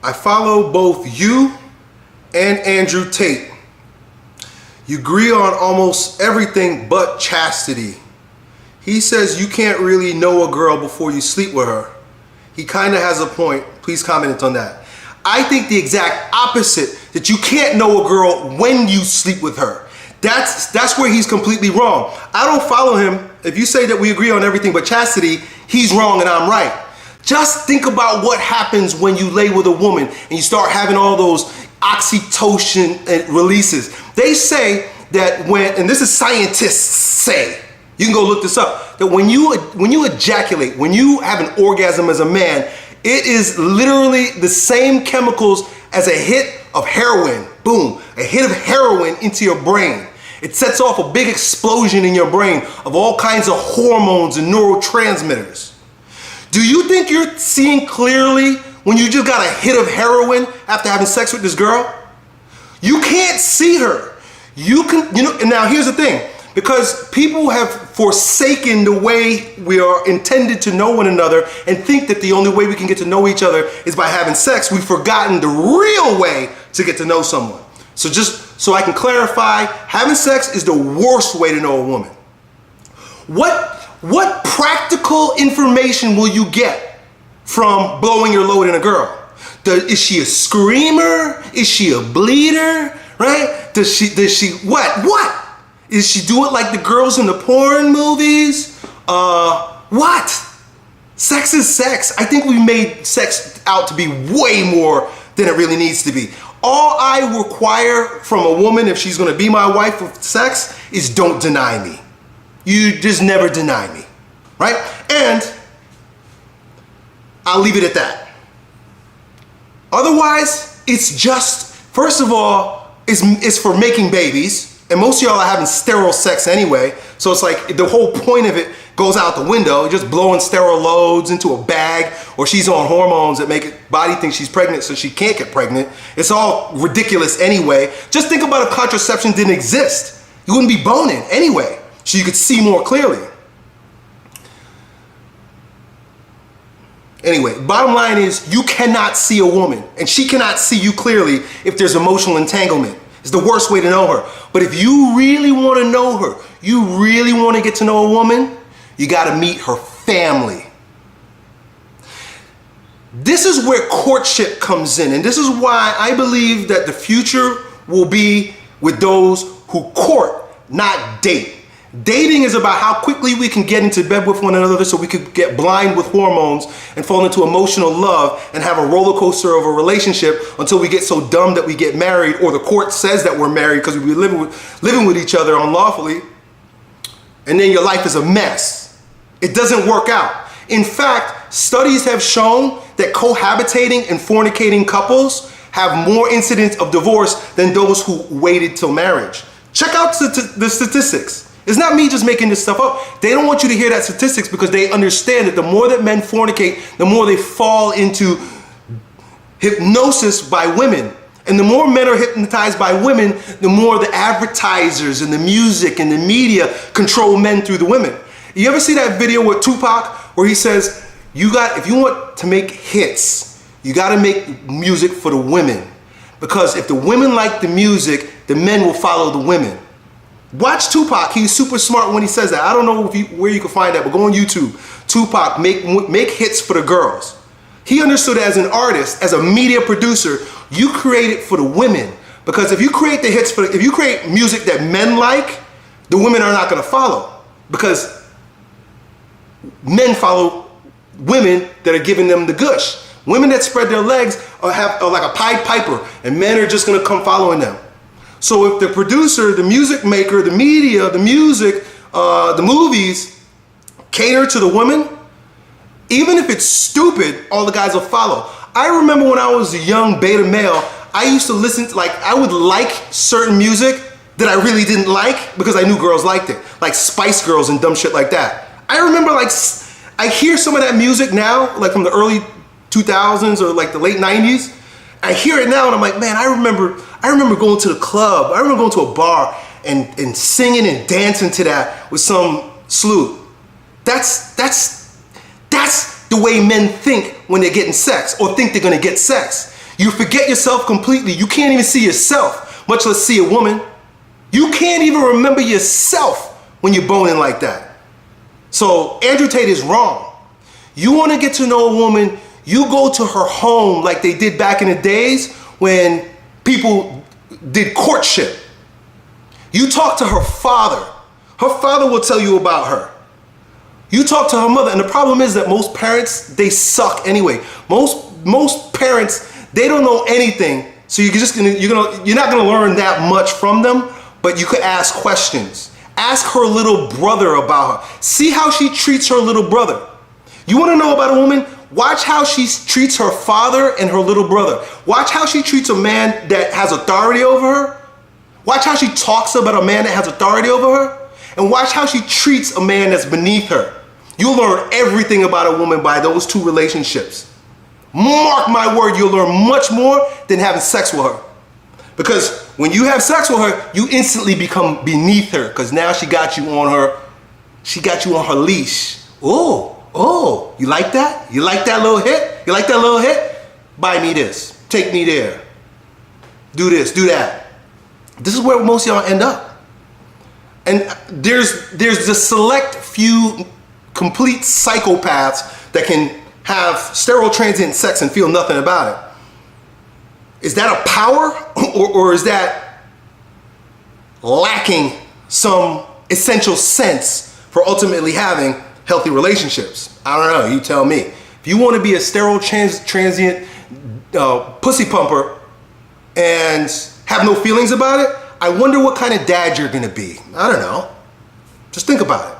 I follow both you and Andrew Tate. You agree on almost everything but chastity. He says you can't really know a girl before you sleep with her. He kind of has a point. Please comment on that. I think the exact opposite, that you can't know a girl when you sleep with her. That's where he's completely wrong. I don't follow him. If you say that we agree on everything but chastity, he's wrong and I'm right. Just think about what happens when you lay with a woman and you start having all those oxytocin releases. They say that and this is scientists say, you can go look this up, that when you ejaculate, when you have an orgasm as a man, it is literally the same chemicals as a hit of heroin. Boom, a hit of heroin into your brain. It sets off a big explosion in your brain of all kinds of hormones and neurotransmitters. Do you think you're seeing clearly when you just got a hit of heroin after having sex with this girl? You can't see her. And now here's the thing, because people have forsaken the way we are intended to know one another and think that the only way we can get to know each other is by having sex, we've forgotten the real way to get to know someone. So just so I can clarify, having sex is the worst way to know a woman. What practical information will you get from blowing your load in a girl? Is she a screamer? Is she a bleeder? Right? Does she what? Is she do it like the girls in the porn movies? What? Sex is sex. I think we made sex out to be way more than it really needs to be. All I require from a woman, if she's gonna be my wife with sex, is don't deny me. You just never deny me, right? And I'll leave it at that. Otherwise, it's just, first of all, it's for making babies, and most of y'all are having sterile sex anyway, so it's like the whole point of it goes out the window, just blowing sterile loads into a bag, or she's on hormones that make body think she's pregnant so she can't get pregnant. It's all ridiculous anyway. Just think about if contraception didn't exist. You wouldn't be boning anyway, so you could see more clearly. Anyway, bottom line is you cannot see a woman and she cannot see you clearly if there's emotional entanglement. It's the worst way to know her. But if you really want to know her, you really want to get to know a woman, you got to meet her family. This is where courtship comes in, and this is why I believe that the future will be with those who court, not date. Dating is about how quickly we can get into bed with one another so we could get blind with hormones and fall into emotional love and have a roller coaster of a relationship until we get so dumb that we get married, or the court says that we're married because we've been living with each other unlawfully, and then your life is a mess. It doesn't work out. In fact, studies have shown that cohabitating and fornicating couples have more incidents of divorce than those who waited till marriage. Check out the statistics. It's not me just making this stuff up. They don't want you to hear that statistics because they understand that the more that men fornicate, the more they fall into hypnosis by women. And the more men are hypnotized by women, the more the advertisers and the music and the media control men through the women. You ever see that video with Tupac where he says, if you want to make hits, you gotta make music for the women. Because if the women like the music, the men will follow the women. Watch Tupac, he's super smart when he says that. I don't know where you can find that, but go on YouTube. Tupac, make hits for the girls. He understood as an artist, as a media producer, you create it for the women. Because if you create the hits if you create music that men like, the women are not gonna follow. Because men follow women that are giving them the gush. Women that spread their legs are like a Pied Piper, and men are just gonna come following them. So if the producer, the music maker, the media, the music, the movies cater to the women, even if it's stupid, all the guys will follow. I remember when I was a young beta male, I used to listen to, I would like certain music that I really didn't like because I knew girls liked it. Like Spice Girls and dumb shit like that. I remember I hear some of that music now, like from the early 2000s or like the late 90s. I hear it now and I'm like, man, I remember going to the club. I remember going to a bar and singing and dancing to that with some slew. That's the way men think when they're getting sex or think they're gonna get sex. You forget yourself completely. You can't even see yourself, much less see a woman. You can't even remember yourself when you're boning like that. So Andrew Tate is wrong. You want to get to know a woman, you go to her home like they did back in the days when people did courtship. You talk to her father. Her father will tell you about her. You talk to her mother, and the problem is that most parents, they suck anyway. Most parents, they don't know anything, so you're not gonna learn that much from them, but you could ask questions. Ask her little brother about her. See how she treats her little brother. You wanna know about a woman? Watch how she treats her father and her little brother. Watch how she treats a man that has authority over her. Watch how she talks about a man that has authority over her. And watch how she treats a man that's beneath her. You'll learn everything about a woman by those two relationships. Mark my word, you'll learn much more than having sex with her. Because when you have sex with her, you instantly become beneath her, because now she got you on her leash. Oh, you like that? You like that little hit? You like that little hit? Buy me this. Take me there. Do this, do that. This is where most of y'all end up. And there's the select few complete psychopaths that can have sterile transient sex and feel nothing about it. Is that a power, or is that lacking some essential sense for ultimately having healthy relationships? I don't know, you tell me. If you want to be a sterile transient pussy pumper and have no feelings about it, I wonder what kind of dad you're gonna be. I don't know. Just think about it.